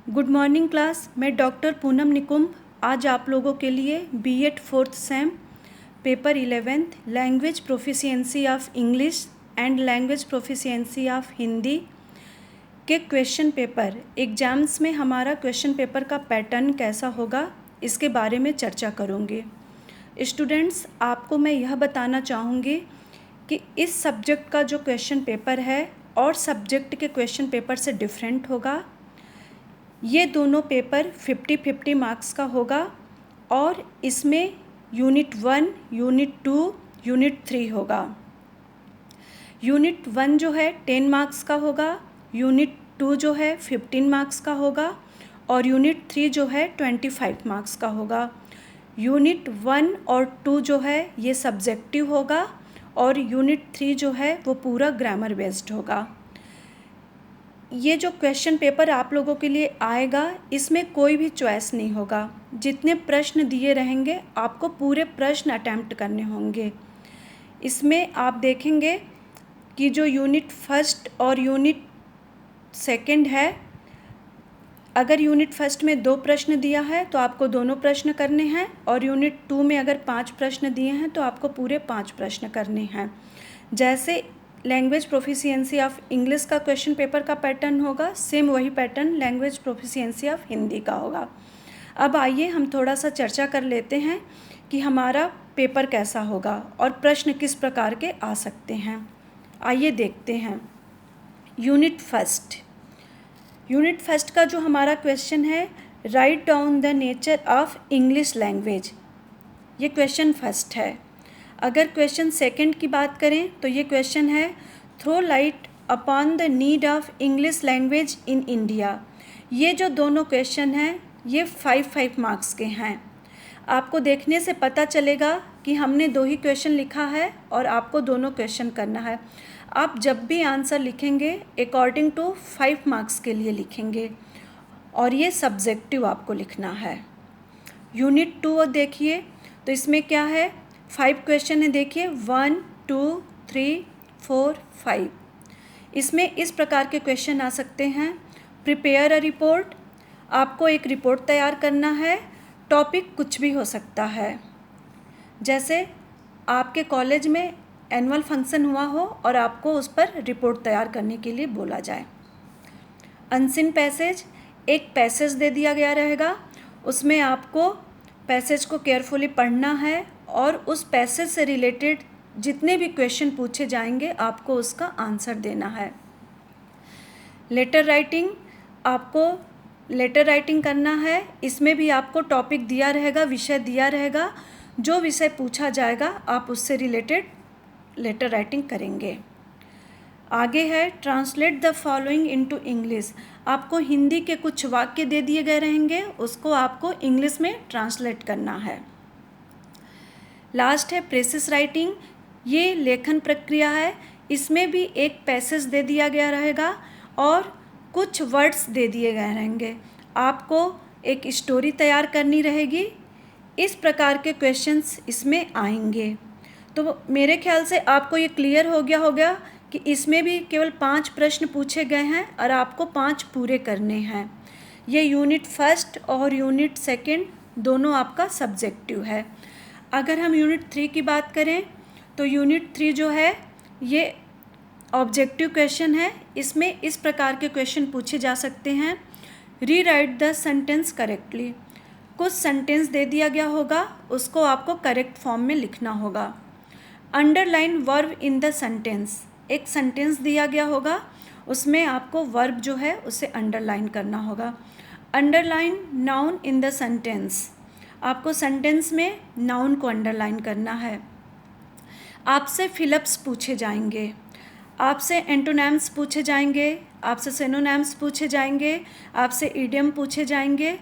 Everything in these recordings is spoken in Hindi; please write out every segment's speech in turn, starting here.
Good morning class. मैं डॉक्टर पूनम निकुम्ब आज आप लोगों के लिए BEd 4th sem paper 11th language proficiency of English and language proficiency of Hindi के क्वेश्चन पेपर एग्ज़ाम्स में हमारा क्वेश्चन पेपर का पैटर्न कैसा होगा इसके बारे में चर्चा करूँगी। स्टूडेंट्स, आपको मैं यह बताना चाहूँगी कि इस सब्जेक्ट का जो क्वेश्चन पेपर है और सब्जेक्ट के क्वेश्चन पेपर से डिफरेंट होगा। ये दोनों पेपर 50-50 मार्क्स का होगा और इसमें यूनिट 1, यूनिट 2, यूनिट 3 होगा। यूनिट 1 जो है 10 मार्क्स का होगा, यूनिट 2 जो है 15 मार्क्स का होगा और यूनिट 3 जो है 25 मार्क्स का होगा। यूनिट 1 और 2 जो है ये सब्जेक्टिव होगा और यूनिट 3 जो है वो पूरा ग्रामर बेस्ड होगा। ये जो क्वेश्चन पेपर आप लोगों के लिए आएगा इसमें कोई भी चॉइस नहीं होगा। जितने प्रश्न दिए रहेंगे आपको पूरे प्रश्न अटैम्प्ट करने होंगे। इसमें आप देखेंगे कि जो यूनिट फर्स्ट और यूनिट सेकंड है, अगर यूनिट फर्स्ट में 2 प्रश्न दिया है तो आपको दोनों प्रश्न करने हैं और यूनिट 2 में अगर 5 प्रश्न दिए हैं तो आपको पूरे 5 प्रश्न करने हैं। जैसे लैंग्वेज प्रोफिशिएंसी ऑफ इंग्लिश का क्वेश्चन पेपर का पैटर्न होगा, सेम वही pattern language proficiency of Hindi का होगा। अब आइए हम थोड़ा सा चर्चा कर लेते हैं कि हमारा पेपर कैसा होगा और प्रश्न किस प्रकार के आ सकते हैं। आइए देखते हैं। यूनिट फर्स्ट का जो हमारा क्वेश्चन है, write down the nature of English language, ये क्वेश्चन फर्स्ट है। अगर क्वेश्चन सेकंड की बात करें तो ये क्वेश्चन है, throw light upon the need of English language in India. ये जो दोनों क्वेश्चन हैं ये 5 मार्क्स के हैं। आपको देखने से पता चलेगा कि हमने 2 ही क्वेश्चन लिखा है और आपको दोनों क्वेश्चन करना है। आप जब भी आंसर लिखेंगे अकॉर्डिंग टू 5 मार्क्स के लिए लिखेंगे और ये सब्जेक्टिव आपको लिखना है। यूनिट 2 देखिए तो इसमें क्या है, 5 क्वेश्चन है। देखिए 1, 2, 3, 4, 5। इसमें इस प्रकार के क्वेश्चन आ सकते हैं। प्रिपेयर अ रिपोर्ट, आपको एक रिपोर्ट तैयार करना है। टॉपिक कुछ भी हो सकता है, जैसे आपके कॉलेज में एनुअल फंक्शन हुआ हो और आपको उस पर रिपोर्ट तैयार करने के लिए बोला जाए। अनसीन पैसेज, एक पैसेज दे दिया गया रहेगा, उसमें आपको पैसेज को केयरफुली पढ़ना है और उस पैसेज से रिलेटेड जितने भी क्वेश्चन पूछे जाएंगे आपको उसका आंसर देना है। लेटर राइटिंग, आपको लेटर राइटिंग करना है। इसमें भी आपको टॉपिक दिया रहेगा, विषय दिया रहेगा, जो विषय पूछा जाएगा आप उससे रिलेटेड लेटर राइटिंग करेंगे। आगे है translate the following into English, आपको हिंदी के कुछ वाक्य दे दिए गए रहेंगे, उसको आपको इंग्लिश में ट्रांसलेट करना है। लास्ट है प्रेसिस राइटिंग, ये लेखन प्रक्रिया है। इसमें भी एक पैसेज दे दिया गया रहेगा और कुछ वर्ड्स दे दिए गए रहेंगे, आपको एक स्टोरी तैयार करनी रहेगी। इस प्रकार के क्वेश्चंस इसमें आएंगे। तो मेरे ख्याल से आपको ये क्लियर हो गया होगा कि इसमें भी केवल 5 प्रश्न पूछे गए हैं और आपको 5 पूरे करने हैं। ये यूनिट फर्स्ट और यूनिट सेकंड दोनों आपका सब्जेक्टिव है। अगर हम यूनिट 3 की बात करें तो यूनिट 3 जो है ये ऑब्जेक्टिव क्वेश्चन है। इसमें इस प्रकार के क्वेश्चन पूछे जा सकते हैं, रीराइट द सेंटेंस करेक्टली, कुछ सेंटेंस दे दिया गया होगा, उसको आपको करेक्ट फॉर्म में लिखना होगा। Underline verb in the sentence, एक सेंटेंस दिया गया होगा, उसमें आपको वर्ब जो है उसे अंडरलाइन करना होगा। Underline noun in the sentence, आपको सेंटेंस में नाउन को अंडरलाइन करना है। आपसे फिलअप्स पूछे जाएंगे, आपसे एंटोनिम्स पूछे जाएंगे, आपसे सिनोनिम्स पूछे जाएंगे, आपसे इडियम पूछे जाएंगे।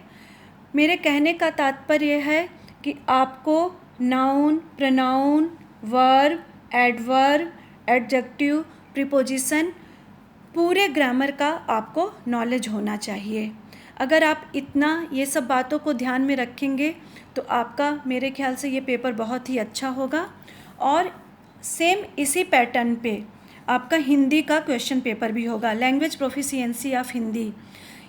मेरे कहने का तात्पर्य है कि आपको noun, pronoun, verb, adverb, adjective, preposition, पूरे ग्रामर का आपको नॉलेज होना चाहिए। अगर आप इतना ये सब बातों को ध्यान में रखेंगे तो आपका मेरे ख्याल से ये पेपर बहुत ही अच्छा होगा। और सेम इसी पैटर्न पे आपका हिंदी का क्वेश्चन पेपर भी होगा, लैंग्वेज प्रोफिशिएंसी ऑफ हिंदी।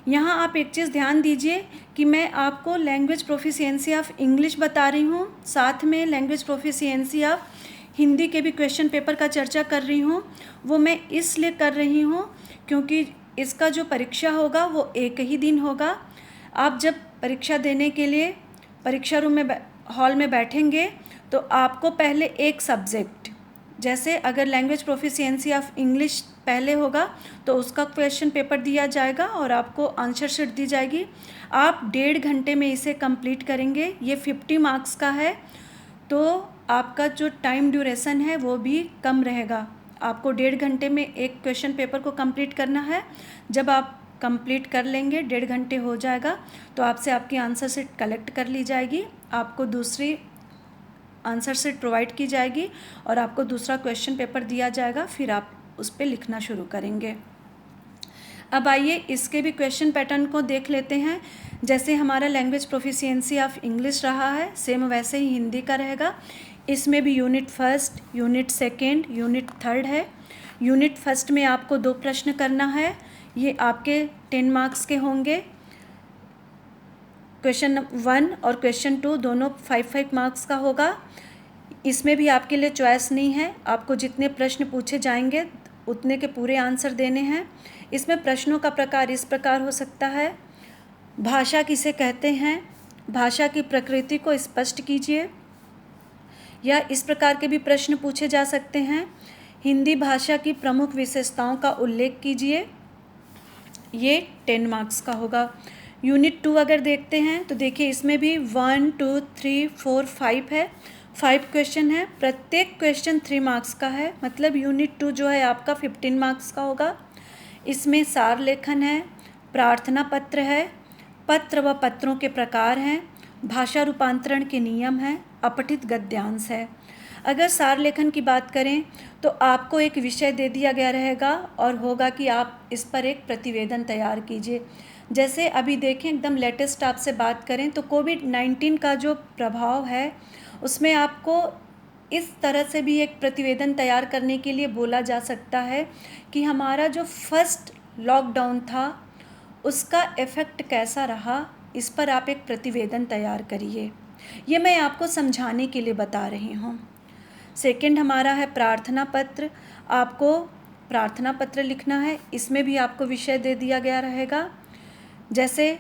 यहाँ आप एक चीज़ ध्यान दीजिए कि मैं आपको लैंग्वेज प्रोफिशिएंसी ऑफ इंग्लिश बता रही हूँ, साथ में लैंग्वेज प्रोफिशिएंसी ऑफ हिंदी के भी क्वेश्चन पेपर का चर्चा कर रही हूँ। वो मैं इसलिए कर रही हूँ क्योंकि इसका जो परीक्षा होगा वो एक ही दिन होगा। आप जब परीक्षा देने के लिए परीक्षा रूम में हॉल में बैठेंगे तो आपको पहले एक सब्जेक्ट, जैसे अगर लैंग्वेज प्रोफिशिएंसी ऑफ इंग्लिश पहले होगा तो उसका क्वेश्चन पेपर दिया जाएगा और आपको आंसर शीट दी जाएगी। आप 1.5 घंटे में इसे कंप्लीट करेंगे। ये 50 मार्क्स का है, तो आपका जो टाइम ड्यूरेशन है वो भी कम रहेगा। आपको 1.5 घंटे में एक क्वेश्चन पेपर को कंप्लीट करना है। जब आप कंप्लीट कर लेंगे, 1.5 घंटे हो जाएगा, तो आपसे आपकी आंसर शीट कलेक्ट कर ली जाएगी, आपको दूसरी आंसर शीट प्रोवाइड की जाएगी और आपको दूसरा क्वेश्चन पेपर दिया जाएगा। फिर आप उस पर लिखना शुरू करेंगे। अब आइए इसके भी क्वेश्चन पैटर्न को देख लेते हैं। जैसे हमारा लैंग्वेज प्रोफिशिएंसी ऑफ इंग्लिश रहा है, सेम वैसे ही हिंदी का रहेगा। इसमें भी unit first, unit second, unit third है। यूनिट फर्स्ट में आपको 2 प्रश्न करना है। ये आपके 10 मार्क्स के होंगे। क्वेश्चन 1 और क्वेश्चन 2 दोनों 5-5 मार्क्स का होगा। इसमें भी आपके लिए चॉइस नहीं है, आपको जितने प्रश्न पूछे जाएंगे उतने के पूरे आंसर देने हैं। इसमें प्रश्नों का प्रकार इस प्रकार हो सकता है: भाषा किसे कहते हैं, भाषा की प्रकृति को स्पष्ट कीजिए। या इस प्रकार के भी प्रश्न पूछे जा सकते हैं: हिंदी भाषा की प्रमुख विशेषताओं का उल्लेख कीजिए। ये 10 मार्क्स का होगा। यूनिट 2 अगर देखते हैं तो देखिए इसमें भी 1, 2, 3, 4, 5 है। 5 क्वेश्चन है, प्रत्येक क्वेश्चन 3 मार्क्स का है, मतलब यूनिट 2 जो है आपका 15 मार्क्स का होगा। इसमें सार लेखन है, प्रार्थना पत्र है, पत्र व पत्रों के प्रकार हैं, भाषा रूपांतरण के नियम हैं, अपठित गद्यांश है। अगर सार लेखन की बात करें तो आपको एक विषय दे दिया गया रहेगा और होगा कि आप इस पर एक प्रतिवेदन तैयार कीजिए। जैसे अभी देखें, एकदम लेटेस्ट आपसे बात करें तो कोविड-19 का जो प्रभाव है उसमें आपको इस तरह से भी एक प्रतिवेदन तैयार करने के लिए बोला जा सकता है कि हमारा जो फर्स्ट लॉकडाउन था उसका इफ़ेक्ट कैसा रहा, इस पर आप एक प्रतिवेदन तैयार करिए। ये मैं आपको समझाने के लिए बता रही हूँ। सेकंड हमारा है प्रार्थना पत्र। आपको प्रार्थना पत्र लिखना है। इसमें भी आपको विषय दे दिया गया रहेगा। जैसे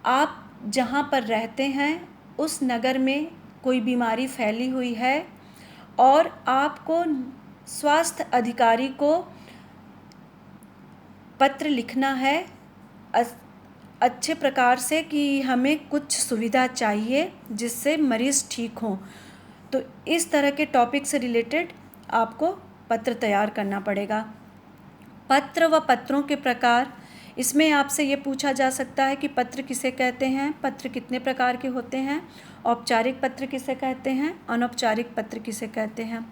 आप जहाँ पर रहते हैं उस नगर में कोई बीमारी फैली हुई है और आपको स्वास्थ्य अधिकारी को पत्र लिखना है अच्छे प्रकार से कि हमें कुछ सुविधा चाहिए जिससे मरीज़ ठीक हो। तो इस तरह के टॉपिक से रिलेटेड आपको पत्र तैयार करना पड़ेगा। पत्र व पत्रों के प्रकार, इसमें आपसे ये पूछा जा सकता है कि पत्र किसे कहते हैं, पत्र कितने प्रकार के होते हैं, औपचारिक पत्र किसे कहते हैं, अनौपचारिक पत्र किसे कहते हैं,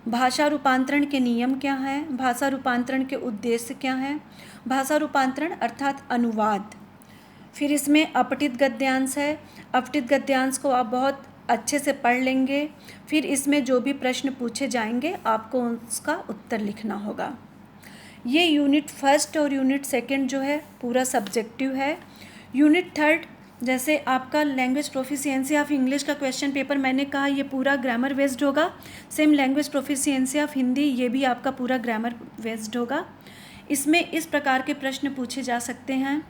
भाषा रूपांतरण के नियम क्या हैं, भाषा रूपांतरण के उद्देश्य क्या हैं, भाषा रूपांतरण अर्थात अनुवाद। फिर इसमें अपठित गद्यांश है। अपठित गद्यांश को आप बहुत अच्छे से पढ़ लेंगे। फिर इसमें जो भी प्रश्न पूछे जाएंगे आपको उसका उत्तर लिखना होगा। ये यूनिट फर्स्ट और यूनिट सेकंड जो है पूरा सब्जेक्टिव है। यूनिट थर्ड, जैसे आपका लैंग्वेज प्रोफिशिएंसी ऑफ इंग्लिश का क्वेश्चन पेपर मैंने कहा ये पूरा ग्रामर बेस्ड होगा। Same language proficiency of Hindi, ये भी आपका पूरा ग्रामर बेस्ड होगा। इसमें इस प्रकार के प्रश्न पूछे जा सकते हैं: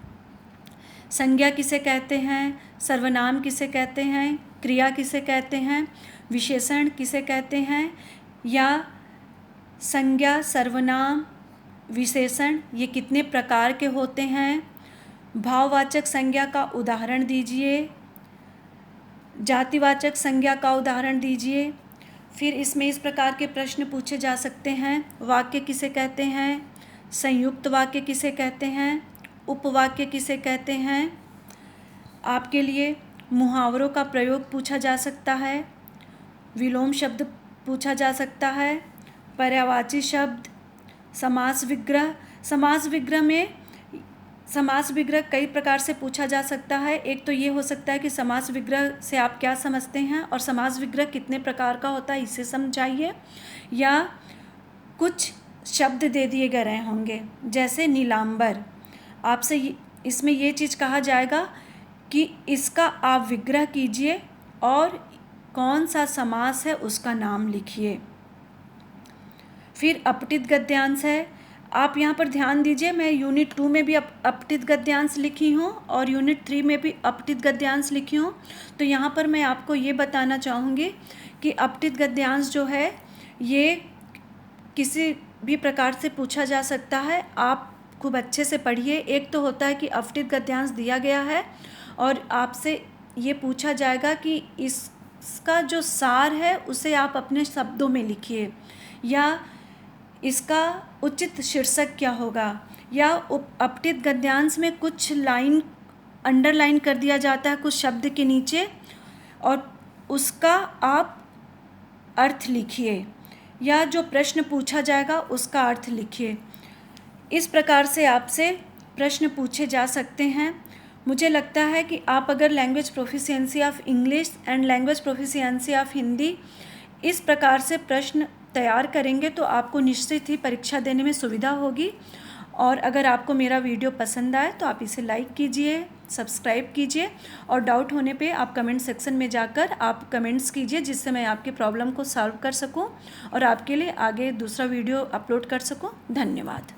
संज्ञा किसे कहते हैं, सर्वनाम किसे कहते हैं, क्रिया किसे कहते हैं, विशेषण किसे कहते हैं, या संज्ञा, सर्वनाम, विशेषण ये कितने प्रकार के होते हैं, भाववाचक संज्ञा का उदाहरण दीजिए, जातिवाचक संज्ञा का उदाहरण दीजिए। फिर इसमें इस प्रकार के प्रश्न पूछे जा सकते हैं: वाक्य किसे कहते हैं, संयुक्त वाक्य किसे कहते हैं, उपवाक्य किसे कहते हैं। आपके लिए मुहावरों का प्रयोग पूछा जा सकता है, विलोम शब्द पूछा जा सकता है, पर्यायवाची शब्द, समास विग्रह। समास विग्रह में समास विग्रह कई प्रकार से पूछा जा सकता है। एक तो ये हो सकता है कि समास विग्रह से आप क्या समझते हैं और समास विग्रह कितने प्रकार का होता है इसे समझाइए। या कुछ शब्द दे दिए गए होंगे, जैसे नीलांबर, आपसे इसमें ये चीज़ कहा जाएगा कि इसका आप विग्रह कीजिए और कौन सा समास है उसका नाम लिखिए। फिर अपठित गद्यांश है। आप यहाँ पर ध्यान दीजिए, मैं यूनिट 2 में भी अपठित गद्यांश लिखी हूँ और यूनिट 3 में भी अपठित गद्यांश लिखी हूँ। तो यहाँ पर मैं आपको ये बताना चाहूँगी कि अपठित गद्यांश जो है ये किसी भी प्रकार से पूछा जा सकता है। आप खूब अच्छे से पढ़िए। एक तो होता है कि अपठित गद्यांश दिया गया है और आपसे ये पूछा जाएगा कि इसका जो सार है उसे आप अपने शब्दों में लिखिए, या इसका उचित शीर्षक क्या होगा, या अपठित गद्यांश में कुछ लाइन अंडरलाइन कर दिया जाता है कुछ शब्द के नीचे और उसका आप अर्थ लिखिए, या जो प्रश्न पूछा जाएगा उसका अर्थ लिखिए। इस प्रकार से आपसे प्रश्न पूछे जा सकते हैं। मुझे लगता है कि आप अगर language proficiency of English and language proficiency of Hindi इस प्रकार से प्रश्न तैयार करेंगे तो आपको निश्चित ही परीक्षा देने में सुविधा होगी। और अगर आपको मेरा वीडियो पसंद आए तो आप इसे लाइक कीजिए, सब्सक्राइब कीजिए और डाउट होने पे आप कमेंट सेक्शन में जाकर आप कमेंट्स कीजिए, जिससे मैं आपकी प्रॉब्लम को सॉल्व कर सकूं और आपके लिए आगे दूसरा वीडियो अपलोड कर सकूं। धन्यवाद।